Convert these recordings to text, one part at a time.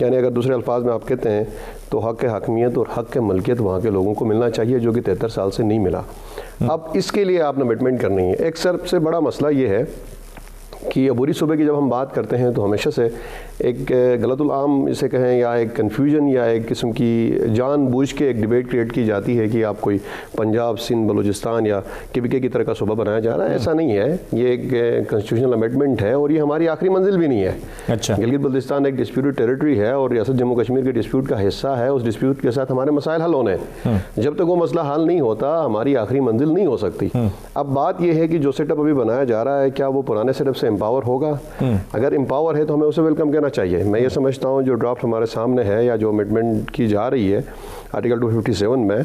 یعنی اگر دوسرے الفاظ میں آپ کہتے ہیں تو حق حاکمیت اور حق ملکیت وہاں کے لوگوں کو ملنا چاہیے، جو کہ 73 سال سے نہیں ملا۔ اب اس کے لیے آپ نے کمٹمنٹ کرنی ہے۔ ایک سب سے بڑا مسئلہ یہ ہے کہ عبوری صوبے کی جب ہم بات کرتے ہیں تو ہمیشہ سے ایک غلط العام اسے کہیں، یا ایک کنفیوژن، یا ایک قسم کی جان بوجھ کے ایک ڈیبیٹ کریٹ کی جاتی ہے کہ آپ کوئی پنجاب، سندھ، بلوچستان یا KPK کی طرح کا صوبہ بنایا جا رہا ہے۔ ایسا نہیں ہے، یہ ایک کانسٹیٹیوشنل امینڈمنٹ ہے اور یہ ہماری آخری منزل بھی نہیں ہے۔ اچھا، گلگت بلتستان ایک ڈسپیوٹڈ ٹیریٹری ہے اور ریاست جموں کشمیر کے ڈسپیوٹ کا حصہ ہے۔ اس ڈسپیوٹ کے ساتھ ہمارے مسائل حل ہونے ہیں۔ جب تک وہ مسئلہ حل نہیں ہوتا ہماری آخری منزل نہیں ہو سکتی۔ اب بات یہ ہے کہ جو سیٹ اپ ابھی بنایا جا رہا ہے کیا وہ پرانے سیٹ اپ سے امپاور ہوگا؟ اگر امپاور ہے تو ہمیں اسے ویلکم کہنا چاہیے۔ میں یہ سمجھتا ہوں جو ڈرافٹ ہمارے سامنے ہے یا جو امینڈمنٹ کی جا رہی ہے آرٹیکل 257 میں،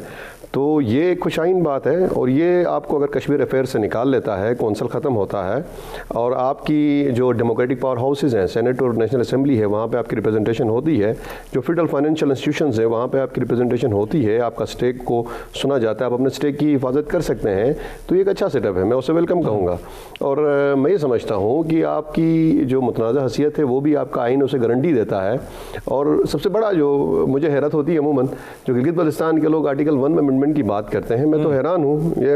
تو یہ ایک خوشائن بات ہے، اور یہ آپ کو اگر کشمیر افیئر سے نکال لیتا ہے، کونسل ختم ہوتا ہے، اور آپ کی جو ڈیموکریٹک پاور ہاؤسز ہیں، سینٹ اور نیشنل اسمبلی ہے، وہاں پہ آپ کی ریپرزنٹیشن ہوتی ہے، جو فیڈرل فائنینشیل انسٹیٹیوشنز ہیں وہاں پہ آپ کی ریپرزنٹیشن ہوتی ہے، آپ کا اسٹیک کو سنا جاتا ہے، آپ اپنے اسٹیک کی حفاظت کر سکتے ہیں، تو یہ ایک اچھا سیٹ اپ ہے، میں اسے ویلکم کہوں گا۔ اور میں یہ سمجھتا ہوں کہ آپ کی جو متنازع حیثیت ہے وہ بھی آپ کا آئین اسے گارنٹی دیتا ہے۔ اور سب سے بڑا جو مجھے حیرت ہوتی ہے عموماً جو گلگت بلتستان کے لوگ آرٹیکل 1 میں امینڈمنٹ کی بات کرتے ہیں، میں تو حیران ہوں، یہ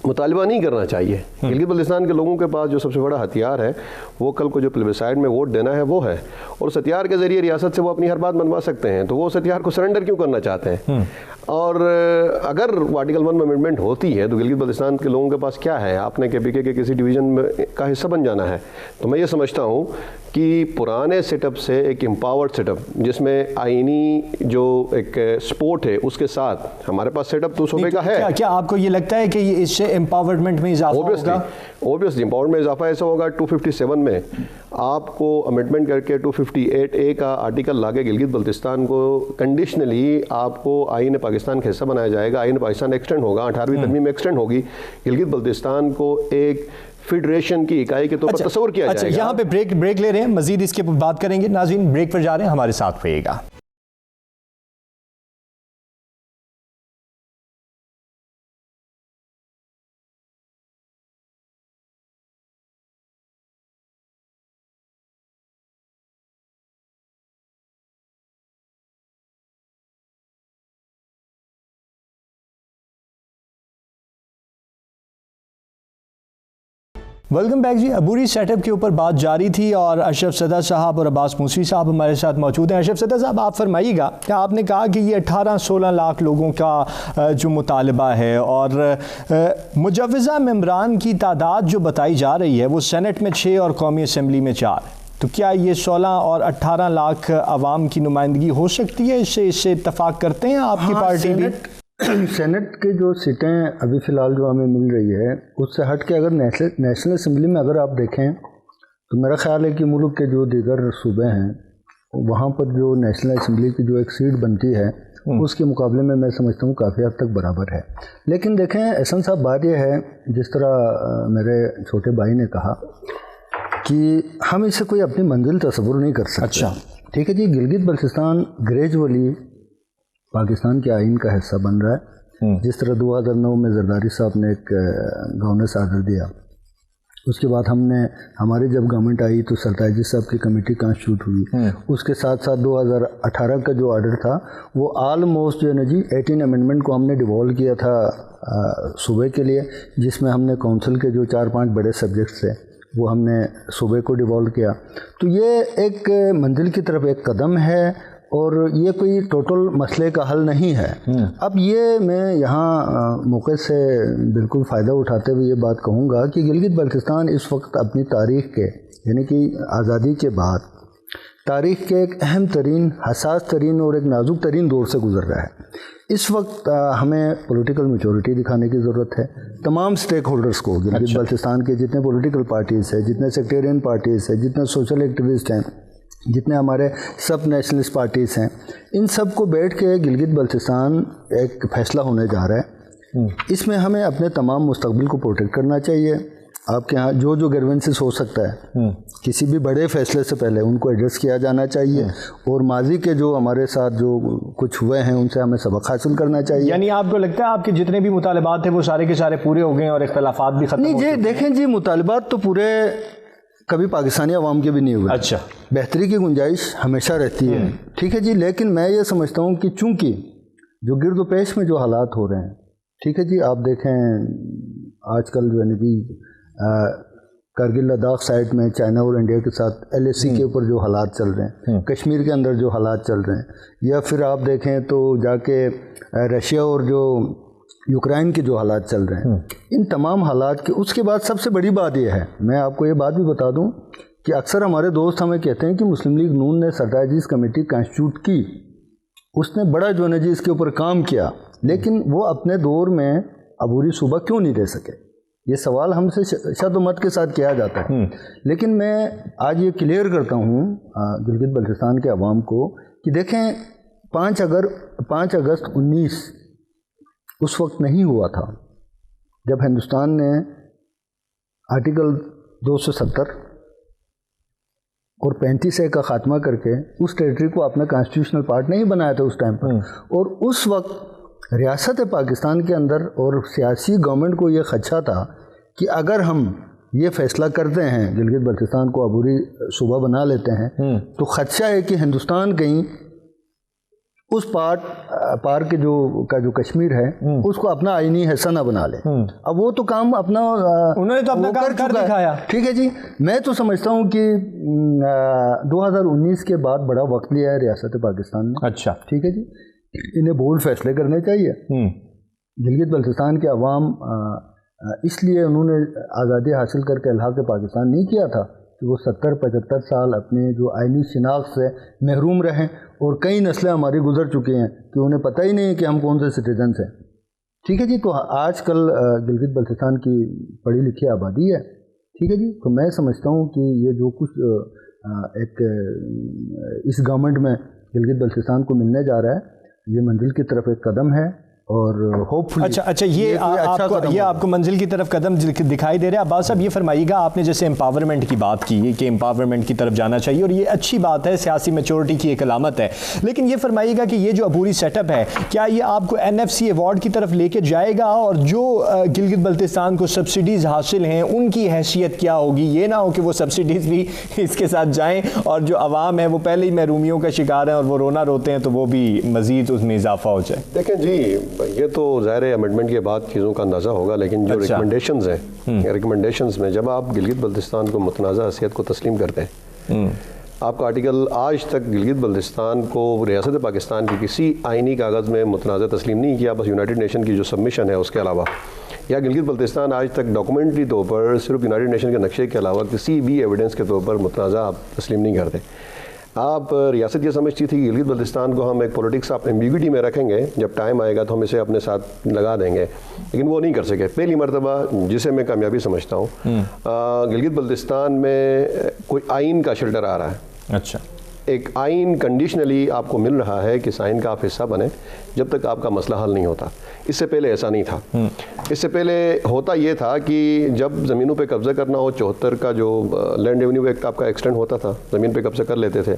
مطالبہ نہیں کرنا چاہیے۔ گلگت بلتستان کے لوگوں کے پاس جو سب سے بڑا ہتھیار ہے وہ کل کو جو پلیبیسائڈ میں ووٹ دینا ہے وہ ہے، اور اس ہتھیار کے ذریعے ریاست سے وہ اپنی ہر بات منوا سکتے ہیں، تو وہ اس ہتھیار کو سرنڈر کیوں کرنا چاہتے ہیں؟ اور اگر آرٹیکل 1 میں امینڈمنٹ ہوتی ہے تو گلگت بلتستان کے لوگوں کے پاس کیا ہے؟ آپ نے KPK کے کسی ڈویژن میں کا حصہ بن جانا ہے۔ تو میں یہ سمجھتا ہوں کہ پرانے سیٹ اپ سے ایک امپاورڈ سیٹ اپ جس میں آئینی جو ایک سپورٹ ہے اس کے ساتھ ہمارے پاس سیٹ اپ تو صوبے کا ہے۔ کیا آپ کو یہ لگتا ہے کہ اس سے امپاورمنٹ میں اضافہ ہوگا؟ اوبیسلی امپاورمنٹ میں اضافہ ایسا ہوگا 257 میں آپ کو امینڈمنٹ کر کے 258A کا آرٹیکل لا کے گلگت بلتستان کو کنڈیشنلی آپ کو آئین پاکستان کا حصہ بنایا جائے گا۔ آئین پاکستان ایکسٹینڈ ہوگا، 18ویں ترمیم میں ایکسٹینڈ ہوگی۔ گلگت بلتستان کو ایک فیڈریشن کی اکائی کے طور پر تصور کیا جائے گا۔ یہاں پہ بریک لے رہے ہیں، مزید اس کے بات کریں گے۔ ناظرین بریک پر جا رہے ہیں، ہمارے ساتھ رہیے گا۔ ویلکم بیک جی۔ عبوری سیٹ اپ کے اوپر بات جاری تھی اور اشرف صدر صاحب اور عباس موسوی صاحب ہمارے ساتھ موجود ہیں۔ اشرف صدر صاحب آپ فرمائیے گا کہ آپ نے کہا کہ یہ 18-16 لاکھ لوگوں کا جو مطالبہ ہے اور مجوزہ ممبران کی تعداد جو بتائی جا رہی ہے وہ سینٹ میں 6 اور قومی اسمبلی میں 4، تو کیا یہ 16 اور 18 لاکھ عوام کی نمائندگی ہو سکتی ہے؟ اس سے اتفاق کرتے ہیں آپ کی پارٹی بھی؟ سینٹ کے جو سیٹیں ابھی فی الحال جو ہمیں مل رہی ہے اس سے ہٹ کے اگر نیشنل اسمبلی میں اگر آپ دیکھیں تو میرا خیال ہے کہ ملک کے جو دیگر صوبے ہیں وہاں پر جو نیشنل اسمبلی کی جو ایک سیٹ بنتی ہے اس کے مقابلے میں سمجھتا ہوں کافی حد تک برابر ہے۔ لیکن دیکھیں احسن صاحب، بات یہ ہے جس طرح میرے چھوٹے بھائی نے کہا کہ ہم اس سے کوئی اپنی منزل تصور نہیں کر سکتے۔ اچھا ٹھیک ہے جی، گلگت بلتستان گریجولی پاکستان کے آئین کا حصہ بن رہا ہے۔ جس طرح 2009 میں زرداری صاحب نے ایک گورننس آرڈر دیا، اس کے بعد ہماری جب گورنمنٹ آئی تو سرتاجی صاحب کی کمیٹی کانسٹیٹیوٹ ہوئی۔ اس کے ساتھ ساتھ 2018 کا جو آرڈر تھا وہ آلموسٹ جو ہے نا جی 18 امینڈمنٹ کو ہم نے ڈیوالو کیا تھا صوبے کے لیے، جس میں ہم نے کونسل کے جو 4-5 بڑے سبجیکٹس تھے وہ ہم نے صوبے کو ڈیوالو کیا۔ تو یہ ایک منزل کی طرف ایک قدم ہے اور یہ کوئی ٹوٹل مسئلے کا حل نہیں ہے۔ اب یہ میں یہاں موقع سے بالکل فائدہ اٹھاتے ہوئے یہ بات کہوں گا کہ گلگت بلتستان اس وقت اپنی تاریخ کے یعنی کہ آزادی کے بعد تاریخ کے ایک اہم ترین، حساس ترین اور ایک نازک ترین دور سے گزر رہا ہے۔ اس وقت ہمیں پولیٹیکل میچورٹی دکھانے کی ضرورت ہے۔ تمام سٹیک ہولڈرز کو، گلگت بلتستان کے جتنے پولیٹیکل پارٹیز ہیں، جتنے سیکٹیرین پارٹیز ہیں، جتنے سوشل ایکٹیوسٹ ہیں، جتنے ہمارے سب نیشنلسٹ پارٹیز ہیں، ان سب کو بیٹھ کے گلگت بلتستان ایک فیصلہ ہونے جا رہا ہے۔ اس میں ہمیں اپنے تمام مستقبل کو پروٹیکٹ کرنا چاہیے۔ آپ کے ہاں جو گریونسز ہو سکتا ہے کسی بھی بڑے فیصلے سے پہلے ان کو ایڈریس کیا جانا چاہیے، اور ماضی کے جو ہمارے ساتھ جو کچھ ہوئے ہیں ان سے ہمیں سبق حاصل کرنا چاہیے۔ یعنی آپ کو لگتا ہے آپ کے جتنے بھی مطالبات تھے وہ سارے کے سارے پورے ہو گئے اور اختلافات بھی ختم ہو گئے؟ نہیں جی، دیکھیں جی، مطالبات تو پورے کبھی پاکستانی عوام کے بھی نہیں ہوئے. اچھا, بہتری کی گنجائش ہمیشہ رہتی ہے, ٹھیک ہے جی, لیکن میں یہ سمجھتا ہوں کہ چونکہ جو گرد و پیش میں جو حالات ہو رہے ہیں, ٹھیک ہے جی, آپ دیکھیں آج کل جو ہے نا جی کارگل لداخ سائٹ میں چائنا اور انڈیا کے ساتھ LAC کے اوپر جو حالات چل رہے ہیں, کشمیر کے اندر جو حالات چل رہے ہیں, یا پھر آپ دیکھیں تو جا کے رشیا اور جو یوکرائن کے جو حالات چل رہے ہیں, ان تمام حالات کے اس کے بعد سب سے بڑی بات یہ ہے, میں آپ کو یہ بات بھی بتا دوں کہ اکثر ہمارے دوست ہمیں کہتے ہیں کہ مسلم لیگ نون نے سرٹائجز کمیٹی کانسٹیٹیوٹ کی, اس نے بڑا جو ہے نا جی اس کے اوپر کام کیا, لیکن وہ اپنے دور میں عبوری صوبہ کیوں نہیں دے سکے؟ یہ سوال ہم سے شد و مت کے ساتھ کیا جاتا ہے. لیکن میں آج یہ کلیئر کرتا ہوں گلگت بلتستان کے عوام کو کہ دیکھیں 5 اگست 19 اس وقت نہیں ہوا تھا جب ہندوستان نے آرٹیکل 270 اور 35A کا خاتمہ کر کے اس ٹیریٹری کو اپنا کانسٹیٹیوشنل پارٹ نہیں بنایا تھا اس ٹائم پر. اور اس وقت ریاست پاکستان کے اندر اور سیاسی گورنمنٹ کو یہ خدشہ تھا کہ اگر ہم یہ فیصلہ کرتے ہیں گلگت بلتستان کو عبوری صوبہ بنا لیتے ہیں تو خدشہ ہے کہ ہندوستان کہیں اس پار کے جو کشمیر ہے اس کو اپنا آئینی حصہ نہ بنا لے. اب وہ تو کام اپنا انہوں نے تو اپنا کام کر دکھایا. ٹھیک ہے جی, میں تو سمجھتا ہوں کہ 2019 کے بعد بڑا وقت لیا ہے ریاست پاکستان نے. اچھا, ٹھیک ہے جی, انہیں بولڈ فیصلے کرنے چاہیے. گلگت بلتستان کے عوام اس لیے انہوں نے آزادی حاصل کر کے الحاق پاکستان نہیں کیا تھا کہ وہ 70-75 سال اپنے جو آئینی شناخت سے محروم رہیں, اور کئی نسلیں ہماری گزر چکی ہیں کہ انہیں پتہ ہی نہیں ہے کہ ہم کون سے سٹیزنس ہیں. ٹھیک ہے جی, تو آج کل گلگت بلتستان کی پڑھی لکھی آبادی ہے. ٹھیک ہے جی, تو میں سمجھتا ہوں کہ یہ جو کچھ ایک اس گورنمنٹ میں گلگت بلتستان کو ملنے جا رہا ہے, یہ منزل کی طرف ایک قدم ہے, اور ہوپ فلی. اچھا, یہ آپ کو منزل کی طرف قدم دکھائی دے رہا ہے. عباس صاحب یہ فرمائیے گا, آپ نے جیسے امپاورمنٹ کی بات کی کہ امپاورمنٹ کی طرف جانا چاہیے, اور یہ اچھی بات ہے, سیاسی میچورٹی کی ایک علامت ہے, لیکن یہ فرمائیے گا کہ یہ جو عبوری سیٹ اپ ہے, کیا یہ آپ کو NFC ایوارڈ کی طرف لے کے جائے گا, اور جو گلگت بلتستان کو سبسڈیز حاصل ہیں ان کی حیثیت کیا ہوگی؟ یہ نہ ہو کہ وہ سبسڈیز بھی اس کے ساتھ جائیں اور جو عوام ہے وہ پہلے ہی محرومیوں کا شکار ہیں اور وہ رونا روتے ہیں, تو وہ بھی مزید اس میں اضافہ ہو جائے. دیکھیں جی, یہ تو ظاہر ہے امنڈمنٹ کے بعد چیزوں کا اندازہ ہوگا, لیکن جو ریکمنڈیشنز ہیں, ریکمنڈیشنز میں جب آپ گلگت بلتستان کو متنازع حیثیت کو تسلیم کرتے ہیں, آپ کا آرٹیکل آج تک گلگت بلتستان کو ریاست پاکستان کی کسی آئینی کاغذ میں متنازع تسلیم نہیں کیا, بس یونائٹڈ نیشن کی جو سبمیشن ہے اس کے علاوہ, یا گلگت بلتستان آج تک ڈاکومنٹری طور پر صرف یونائٹڈ نیشن کے نقشے کے علاوہ کسی بھی ایویڈنس کے طور پر متنازع آپ تسلیم نہیں کرتے. آپ ریاست یہ سمجھتی تھی کہ گلگت بلتستان کو ہم ایک پولیٹکس آف ایمبیگوٹی میں رکھیں گے, جب ٹائم آئے گا تو ہم اسے اپنے ساتھ لگا دیں گے, لیکن وہ نہیں کر سکے. پہلی مرتبہ جسے میں کامیابی سمجھتا ہوں, گلگت بلتستان میں کوئی آئین کا شیلٹر آ رہا ہے. اچھا, ایک آئین کنڈیشنلی آپ کو مل رہا ہے کہ اس آئین کا آپ حصہ بنیں جب تک آپ کا مسئلہ حل نہیں ہوتا. اس سے پہلے ایسا نہیں تھا. اس سے پہلے ہوتا یہ تھا کہ جب زمینوں پہ قبضہ کرنا ہو, 74 کا جو لینڈ ریونیو ایکٹ آپ کا ایکسٹینڈ ہوتا تھا, زمین پہ قبضہ کر لیتے تھے.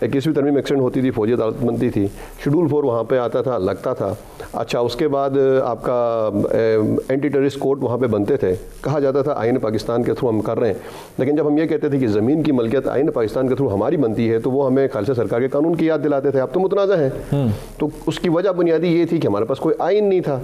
21ویں ترمیم ایکسٹینڈ ہوتی تھی, فوجی عدالت بنتی تھی, شیڈول 4 وہاں پہ آتا تھا, لگتا تھا. اچھا, اس کے بعد آپ کا اینٹی ٹیررسٹ کورٹ وہاں پہ بنتے تھے. کہا جاتا تھا آئین پاکستان کے تھرو ہم کر رہے ہیں, لیکن جب ہم یہ کہتے تھے کہ زمین کی ملکیت آئین پاکستان کے تھرو ہماری بنتی ہے, تو وہ ہمیں خالصہ سرکار کے قانون کی یاد دلاتے تھے, اب تو متنازع ہے. تو اس کی وجہ بنیادی یہ تھی کہ ہمارے پاس کوئی آئین نہیں تھا.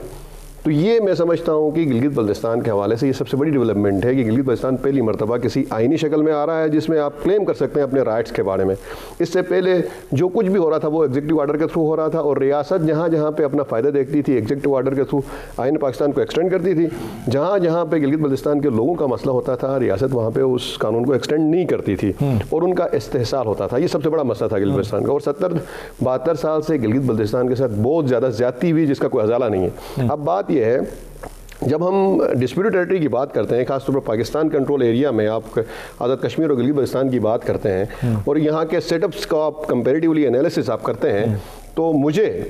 تو یہ میں سمجھتا ہوں کہ گلگت بلتستان کے حوالے سے یہ سب سے بڑی ڈیولپمنٹ ہے کہ گلگت بلتستان پہلی مرتبہ کسی آئینی شکل میں آ رہا ہے جس میں آپ کلیم کر سکتے ہیں اپنے رائٹس کے بارے میں. اس سے پہلے جو کچھ بھی ہو رہا تھا وہ ایگزیکٹو آرڈر کے تھرو ہو رہا تھا, اور ریاست جہاں جہاں پہ اپنا فائدہ دیکھتی تھی ایگزیکٹو آرڈر کے تھرو آئین پاکستان کو ایکسٹینڈ کرتی تھی. جہاں جہاں پہ گلگت بلتستان کے لوگوں کا مسئلہ ہوتا تھا, ریاست وہاں پہ اس قانون کو ایکسٹینڈ نہیں کرتی تھی اور ان کا استحصال ہوتا تھا. یہ سب سے بڑا مسئلہ تھا گلگت بلتستان کا, اور 70-72 سال سے گلگت بلتستان کے ساتھ بہت زیادہ زیادتی ہوئی جس کا کوئی ازالہ نہیں ہے. اب بات یہ ہے, جب ہم ڈسپیوٹڈ ٹیریٹری کی بات کرتے ہیں, خاص طور پر پاکستان کنٹرول ایریا میں آپ آزاد کشمیر اور گلگت بلتستان کی بات کرتے ہیں, اور یہاں کے سیٹ اپس کا آپ کمپیریٹیولی انالیسس آپ کرتے ہیں, تو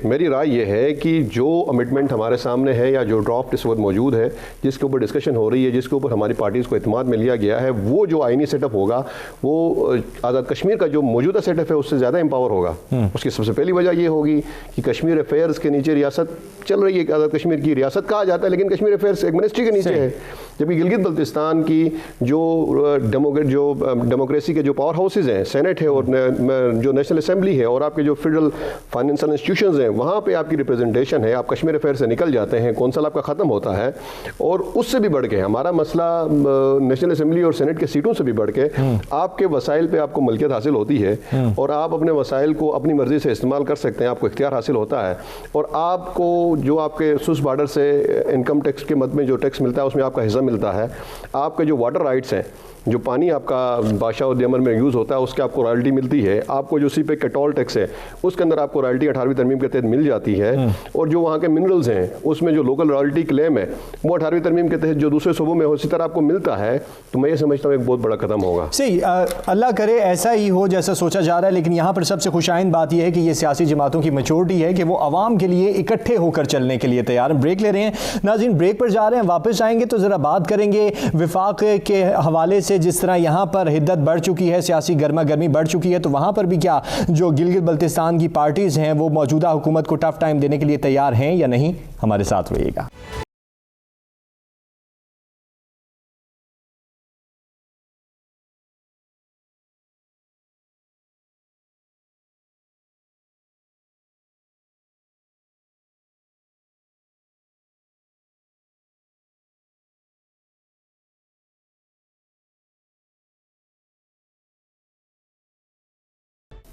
میری رائے یہ ہے کہ جو کمٹمنٹ ہمارے سامنے ہے یا جو ڈرافٹ اس وقت موجود ہے جس کے اوپر ڈسکشن ہو رہی ہے, جس کے اوپر ہماری پارٹیز کو اعتماد میں لیا گیا ہے, وہ جو آئینی سیٹ اپ ہوگا وہ آزاد کشمیر کا جو موجودہ سیٹ اپ ہے اس سے زیادہ امپاور ہوگا. اس کی سب سے پہلی وجہ یہ ہوگی کہ کشمیر افیئرس کے نیچے ریاست چل رہی ہے. آزاد کشمیر کی ریاست کہا جاتا ہے لیکن کشمیر افیئرس ایک منسٹری کے نیچے ہے, جبکہ گلگت بلتستان کی جو ڈیموکریسی کے جو پاور ہاؤسز ہیں, سینٹ ہے اور جو نیشنل اسمبلی ہے اور آپ کے جو فیڈرل فائنینشل انسٹیٹیوشنز ہیں, وہاں پہ آپ کی ریپرزنٹیشن ہے. آپ کشمیر افیئر سے نکل جاتے ہیں, کونسل آپ کا ختم ہوتا ہے, اور اس سے بھی بڑھ کے ہمارا مسئلہ نیشنل اسمبلی اور سینٹ کے سیٹوں سے بھی بڑھ کے آپ کے وسائل پہ آپ کو ملکیت حاصل ہوتی ہے اور آپ اپنے وسائل کو اپنی مرضی سے استعمال کر سکتے ہیں, آپ کو اختیار حاصل ہوتا ہے. اور آپ کو جو آپ کے سوئس بارڈر سے انکم ٹیکس کے مد میں جو ٹیکس ملتا ہے اس میں آپ کا حصہ ملتا ہے. آپ کے جو واٹر رائٹس ہیں, جو پانی آپ کا بادشاہ و دیمن میں یوز ہوتا ہے اس کے آپ کو رائلٹی ملتی ہے. آپ کو جو سی پے کا ٹول ٹیکس ہے اس کے اندر آپ کو رائلٹی 18ویں ترمیم کے تحت مل جاتی ہے. اور جو وہاں کے منرلز ہیں اس میں جو لوکل رائلٹی کلیم ہے وہ 18ویں ترمیم کے تحت جو دوسرے صوبوں میں اسی طرح آپ کو ملتا ہے. تو میں یہ سمجھتا ہوں ایک بہت بڑا قدم ہوگا. صحیح, اللہ کرے ایسا ہی ہو جیسا سوچا جا رہا ہے. لیکن یہاں پر سب سے خوش آئند بات یہ ہے کہ یہ سیاسی جماعتوں کی میچورٹی ہے کہ وہ عوام کے لیے اکٹھے ہو کر چلنے کے لیے تیار ہیں. بریک لے رہے ہیں ناظرین, بریک پر جا رہے ہیں, واپس آئیں گے تو ذرا بات کریں گے وفاق کے حوالے سے. جس طرح یہاں پر حدت بڑھ چکی ہے, سیاسی گرما گرمی بڑھ چکی ہے, تو وہاں پر بھی کیا جو گلگت بلتستان کی پارٹیز ہیں وہ موجودہ حکومت کو ٹف ٹائم دینے کے لیے تیار ہیں یا نہیں؟ ہمارے ساتھ رہیے گا.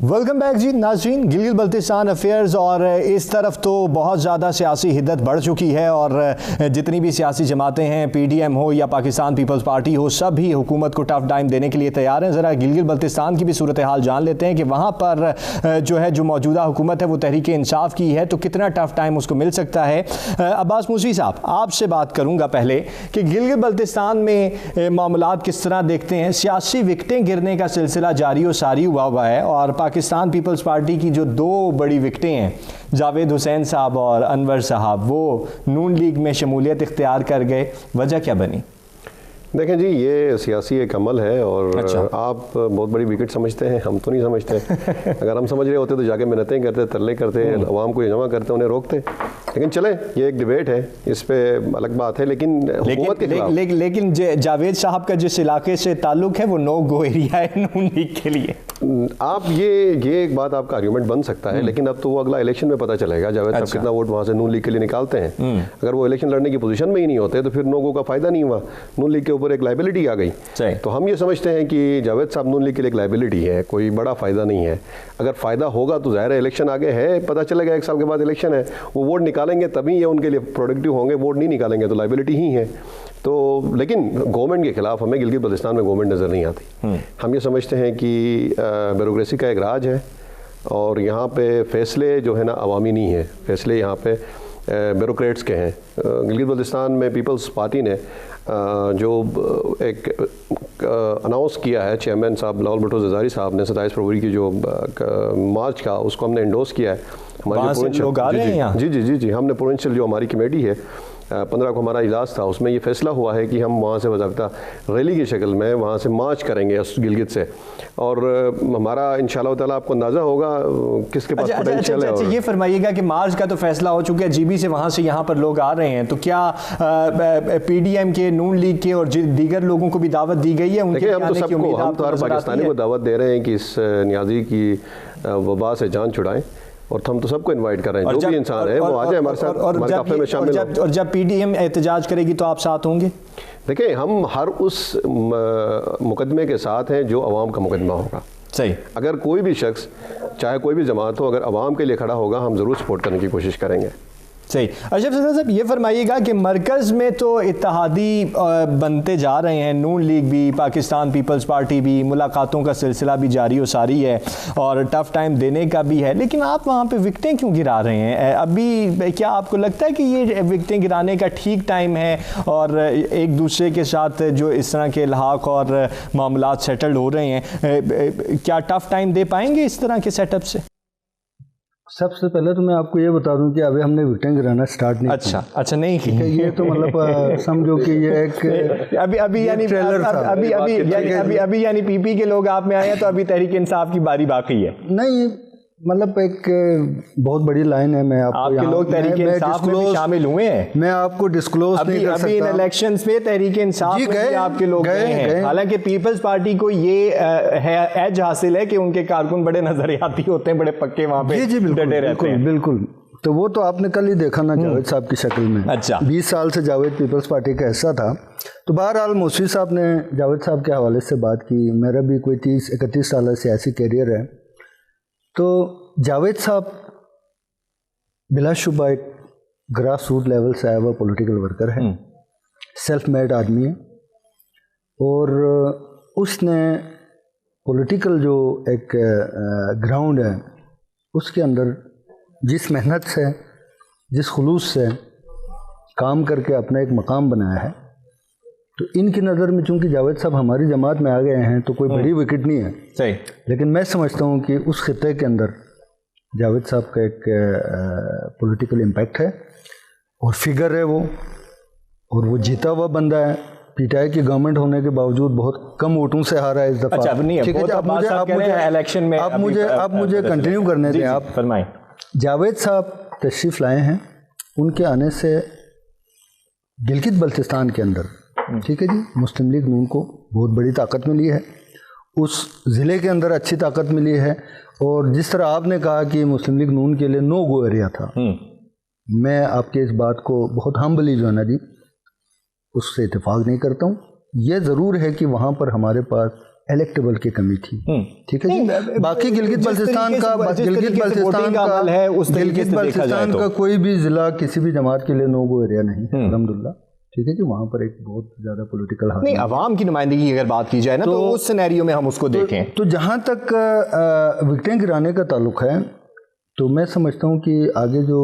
ویلکم بیک جی ناظرین. گلگت بلتستان افیئرز اور اس طرف تو بہت زیادہ سیاسی حدت بڑھ چکی ہے اور جتنی بھی سیاسی جماعتیں ہیں, پی ڈی ایم ہو یا پاکستان پیپلز پارٹی ہو, سب ہی حکومت کو ٹف ٹائم دینے کے لیے تیار ہیں. ذرا گلگت بلتستان کی بھی صورتحال جان لیتے ہیں کہ وہاں پر جو موجودہ حکومت ہے وہ تحریک انصاف کی ہے, تو کتنا ٹف ٹائم اس کو مل سکتا ہے. عباس موسوی صاحب, آپ سے بات کروں گا پہلے کہ گلگت بلتستان میں معاملات کس طرح دیکھتے ہیں. سیاسی وکٹیں گرنے کا سلسلہ جاری و ساری ہوا ہے اور پاکستان پیپلز پارٹی کی جو دو بڑی وکٹیں ہیں, جاوید حسین صاحب اور انور صاحب, وہ نون لیگ میں شمولیت اختیار کر گئے. وجہ کیا بنی؟ دیکھیں جی, یہ سیاسی ایک عمل ہے اور آپ بہت بڑی وکٹ سمجھتے ہیں, ہم تو نہیں سمجھتے. اگر ہم سمجھ رہے ہوتے تو جا کے منتیں کرتے, ترلے کرتے, عوام کو جمع کرتے, انہیں روکتے. لیکن چلیں, یہ ایک ڈیبیٹ ہے, اس پہ الگ بات ہے. لیکن حکومت کے خلاف لیکن جاوید صاحب کا جس علاقے سے تعلق ہے وہ نو گو ایریا ہے نون لیگ کے لیے. آپ یہ ایک بات آپ کا آرگیومنٹ بن سکتا ہے, لیکن اب تو وہ اگلا الیکشن میں پتہ چلے گا جاوید صاحب کتنا ووٹ وہاں سے نون لیگ کے لیے نکالتے ہیں. اگر وہ الیکشن لڑنے کی پوزیشن میں ہی نہیں ہوتے تو پھر نو گو کا فائدہ نہیں ہوا, نون لیگ کے اوپر ایک لائبلٹی آ گئی. تو ہم یہ سمجھتے ہیں کہ جاوید صاحب نون لیگ کے لیے ایک لائبلٹی ہے, کوئی بڑا فائدہ نہیں ہے. اگر فائدہ ہوگا تو ظاہر ہے الیکشن آگے ہے, پتہ چلے گا 1 سال کے بعد الیکشن ہے, وہ ووٹ نکالیں گے تبھی یہ ان کے لیے پروڈکٹیو ہوں گے, ووٹ نہیں نکالیں گے تو لائبلٹی ہی ہے. تو لیکن گورنمنٹ کے خلاف ہمیں گلگت بلتستان میں گورنمنٹ نظر نہیں آتی. ہم یہ سمجھتے ہیں کہ بیوروکریسی کا ایک راج ہے اور یہاں پہ فیصلے جو ہے نا عوامی نہیں ہیں, فیصلے یہاں پہ بیوروکریٹس کے ہیں. گلگت بلتستان میں پیپلز پارٹی نے جو ایک اناؤنس کیا ہے, چیئرمین صاحب لاول بھٹو زرداری صاحب نے 27 فروری کی جو مارچ کا, اس کو ہم نے انڈورس کیا ہے. ہماری جی ہم نے پروونشل جو ہماری کمیٹی ہے 15 کو ہمارا اجلاس تھا, اس میں یہ فیصلہ ہوا ہے کہ ہم وہاں سے باضابطہ ریلی کی شکل میں وہاں سے مارچ کریں گے گلگت سے. اور ہمارا انشاءاللہ تعالیٰ آپ کو اندازہ ہوگا کس کے پاس پوٹینشیل ہے. یہ فرمائیے گا کہ مارچ کا تو فیصلہ ہو چکا ہے, جی بی سے وہاں سے یہاں پر لوگ آ رہے ہیں, تو کیا پی ڈی ایم کے, نون لیگ کے اور دیگر لوگوں کو بھی دعوت دی گئی ہے؟ ان کے ہم تو سب کو, ہم تو ہر پاکستانی کو دعوت دے رہے ہیں کہ اس نیازی کی وبا سے جان چھڑائیں, اور ہم تو سب کو انوائٹ کر رہے ہیں, جو بھی انسان ہے وہ آ جائے ہمارے ساتھ, ہمارے کافے میں شامل ہو. اور جب پی ڈی ایم احتجاج کرے گی تو آپ ساتھ ہوں گے؟ دیکھیں, ہم ہر اس مقدمے کے ساتھ ہیں جو عوام کا مقدمہ ہوگا. صحیح, اگر کوئی بھی شخص, چاہے کوئی بھی جماعت ہو, اگر عوام کے لیے کھڑا ہوگا ہم ضرور سپورٹ کرنے کی کوشش کریں گے. صحیح. ارشد صاحب یہ فرمائیے گا کہ مرکز میں تو اتحادی بنتے جا رہے ہیں, نون لیگ بھی, پاکستان پیپلز پارٹی بھی, ملاقاتوں کا سلسلہ بھی جاری و ساری ہے اور ٹف ٹائم دینے کا بھی ہے, لیکن آپ وہاں پہ وکٹیں کیوں گرا رہے ہیں ابھی؟ کیا آپ کو لگتا ہے کہ یہ وکٹیں گرانے کا ٹھیک ٹائم ہے اور ایک دوسرے کے ساتھ جو اس طرح کے الحاق اور معاملات سیٹلڈ ہو رہے ہیں, کیا ٹف ٹائم دے پائیں گے اس طرح کے سیٹ اپ سے؟ سب سے پہلے تو میں آپ کو یہ بتا دوں کہ ابھی ہم نے وکٹیں گرانا سٹارٹ نہیں اچھا اچھا نہیں کی یہ تو مطلب سمجھو کہ یہ ایک ابھی یعنی ابھی یعنی پی پی کے لوگ آپ میں آئے ہیں تو ابھی تحریک انصاف کی باری باقی ہے. نہیں مطلب ایک بہت بڑی لائن ہے. میں آپ کے لوگ تحریک انصاف میں بھی شامل ہوئے ہیں. میں آپ کو ڈسکلوز نہیں کر سکتا. ابھی ان الیکشنز پہ تحریک انصاف میں بھی آپ کے لوگ گئے ہیں. حالانکہ پیپلز پارٹی کو یہ ایج حاصل ہے کہ ان کے کارکن بڑے نظریاتی ہوتے ہیں, بڑے پکے وہاں پہ ڈٹے رہتے ہیں. بالکل. تو وہ تو آپ نے کل ہی دیکھا نا جاوید صاحب کی شکل میں. اچھا 20 سال سے جاوید پیپلز پارٹی کا حصہ تھا. تو بہرحال موسوی صاحب نے جاوید صاحب کے حوالے سے بات کی. میرا بھی کوئی 30-31 سالہ سیاسی کیریئر ہے. تو جاوید صاحب بلا شبہ ایک گراس روٹ لیول سے آیا ہوا پولیٹیکل ورکر ہے, سیلف میڈ آدمی ہے, اور اس نے پولیٹیکل جو ایک گراؤنڈ ہے اس کے اندر جس محنت سے, جس خلوص سے کام کر کے اپنا ایک مقام بنایا ہے. تو ان کی نظر میں چونکہ جاوید صاحب ہماری جماعت میں آ گئے ہیں تو کوئی بڑی وکٹ نہیں ہے صحیح, لیکن میں سمجھتا ہوں کہ اس خطے کے اندر جاوید صاحب کا ایک پولیٹیکل امپیکٹ ہے اور فگر ہے وہ, اور وہ جیتا ہوا بندہ ہے. پی ٹی آئی کی گورنمنٹ ہونے کے باوجود بہت کم ووٹوں سے ہارا ہے اس دفعہ. ٹھیک ہے, آپ مجھے کنٹینیو کرنے دیں. آپ فرمائیں. جاوید صاحب تشریف لائے ہیں, ان کے آنے سے گلگت بلتستان کے اندر, ٹھیک ہے جی, مسلم لیگ نون کو بہت بڑی طاقت ملی ہے. اس ضلع کے اندر اچھی طاقت ملی ہے. اور جس طرح آپ نے کہا کہ مسلم لیگ نون کے لیے نو گو ایریا تھا, میں آپ کے اس بات کو بہت ہمبلی جو ہے نا جی اس سے اتفاق نہیں کرتا ہوں. یہ ضرور ہے کہ وہاں پر ہمارے پاس الیکٹیبل کی کمی تھی. ٹھیک ہے جی. باقی گلگت بلتستان کا کوئی بھی ضلع کسی بھی جماعت کے لیے نو گو ایریا نہیں ہے الحمدللہ. ٹھیک ہے جی, وہاں پر ایک بہت زیادہ پولیٹیکل نہیں, عوام کی نمائندگی کی اگر بات کی جائے نا تو اس سینیریو میں ہم اس کو دیکھیں. تو جہاں تک وکٹیں گرانے کا تعلق ہے تو میں سمجھتا ہوں کہ آگے جو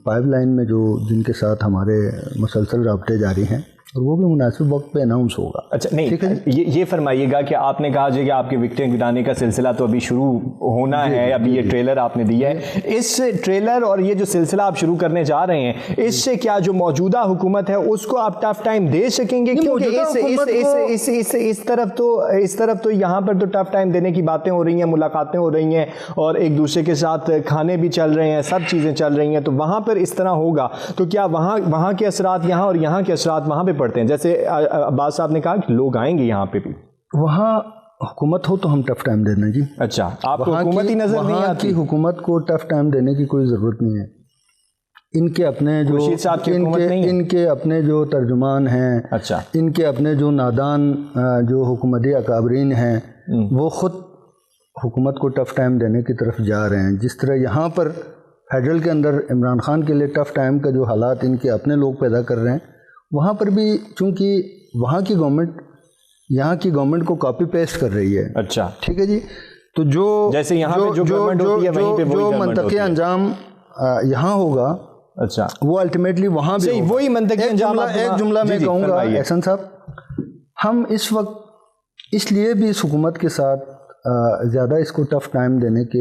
پائپ لائن میں جو جن کے ساتھ ہمارے مسلسل رابطے جاری ہیں اور وہ بھی مناسب وقت پہ اناؤنس ہوگا. اچھا نہیں, یہ فرمائیے گا کہ آپ نے کہا جی کہ آپ کے وکٹیں گرانے کا سلسلہ تو ابھی شروع ہونا ہے, ابھی یہ ٹریلر آپ نے دیا ہے. اس ٹریلر اور یہ جو سلسلہ آپ شروع کرنے جا رہے ہیں, اس سے کیا جو موجودہ حکومت ہے اس کو آپ ٹف ٹائم دے سکیں گے؟ کیونکہ اس طرف تو یہاں پر تو ٹف ٹائم دینے کی باتیں ہو رہی ہیں, ملاقاتیں ہو رہی ہیں اور ایک دوسرے کے ساتھ کھانے بھی چل رہے ہیں, سب چیزیں چل رہی ہیں. تو وہاں پر اس طرح ہوگا تو کیا وہاں کے اثرات یہاں اور یہاں کے اثرات وہاں پہ پڑتے ہیں؟ جیسے عباس صاحب نے کہا کہ لوگ آئیں گے یہاں پہ بھی, وہاں حکومت ہو تو ہم ٹف ٹائم دینا جی. اچھا, آپ کو حکومت ہی نظر نہیں آتی؟ حکومت کو ٹف ٹائم دینے کی کوئی ضرورت نہیں ہے. ان کے اپنے جو ترجمان ہیں, اچھا, ان کے اپنے جو نادان جو حکومتی اکابرین ہیں وہ خود حکومت کو ٹف ٹائم دینے کی طرف جا رہے ہیں. جس طرح یہاں پر فیڈرل کے اندر عمران خان کے لیے ٹف ٹائم کا جو حالات ان کے اپنے لوگ پیدا کر رہے ہیں, وہاں پر بھی چونکہ وہاں کی گورنمنٹ یہاں کی گورنمنٹ کو کاپی پیسٹ کر رہی ہے. اچھا, ٹھیک ہے جی. تو جیسے یہاں پہ جو منطقی انجام یہاں ہوگا, اچھا, وہ الٹیمیٹلی وہاں بھی وہی منطقی انجام. ایک جملہ میں کہوں گا احسن صاحب, ہم اس وقت اس لیے بھی اس حکومت کے ساتھ زیادہ اس کو ٹف ٹائم دینے کے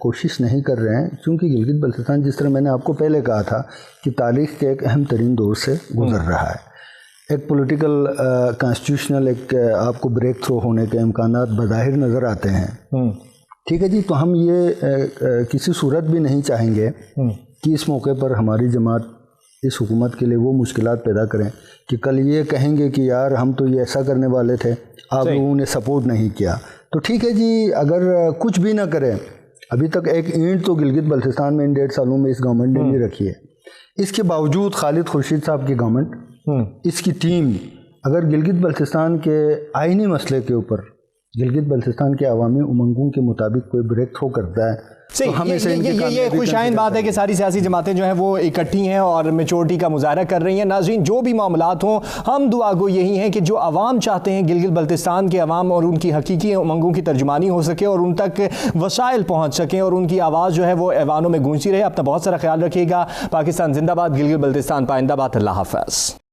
کوشش نہیں کر رہے ہیں کیونکہ گلگت بلتستان جس طرح میں نے آپ کو پہلے کہا تھا کہ تاریخ کے ایک اہم ترین دور سے گزر رہا ہے. ایک پولیٹیکل کانسٹیٹیوشنل ایک آپ کو بریک تھرو ہونے کے امکانات بظاہر نظر آتے ہیں. ٹھیک ہے جی. تو ہم یہ کسی صورت بھی نہیں چاہیں گے کہ اس موقع پر ہماری جماعت اس حکومت کے لیے وہ مشکلات پیدا کریں کہ کل یہ کہیں گے کہ یار ہم تو یہ ایسا کرنے والے تھے, آپ لوگوں نے سپورٹ نہیں کیا. تو ٹھیک ہے جی, اگر کچھ بھی نہ کریں, ابھی تک ایک اینٹ تو گلگت بلتستان میں ان 1.5 سالوں میں اس گورنمنٹ نے نہیں رکھی ہے. اس کے باوجود خالد خورشید صاحب کی گورنمنٹ, اس کی ٹیم اگر گلگت بلتستان کے آئینی مسئلے کے اوپر گلگت بلتستان کے عوامی امنگوں کے مطابق کوئی بریک تھرو کرتا ہے, یہ خوش آئند بات ہے کہ ساری سیاسی جماعتیں جو ہیں وہ اکٹھی ہیں اور میچورٹی کا مظاہرہ کر رہی ہیں. ناظرین, جو بھی معاملات ہوں, ہم دعا گو یہی ہیں کہ جو عوام چاہتے ہیں گلگت بلتستان کے عوام اور ان کی حقیقی امنگوں کی ترجمانی ہو سکے اور ان تک وسائل پہنچ سکیں اور ان کی آواز جو ہے وہ ایوانوں میں گونجتی رہے. اپنا بہت سارا خیال رکھیے گا. پاکستان زندہ باد, گلگت بلتستان پائندہ باد. اللہ حافظ.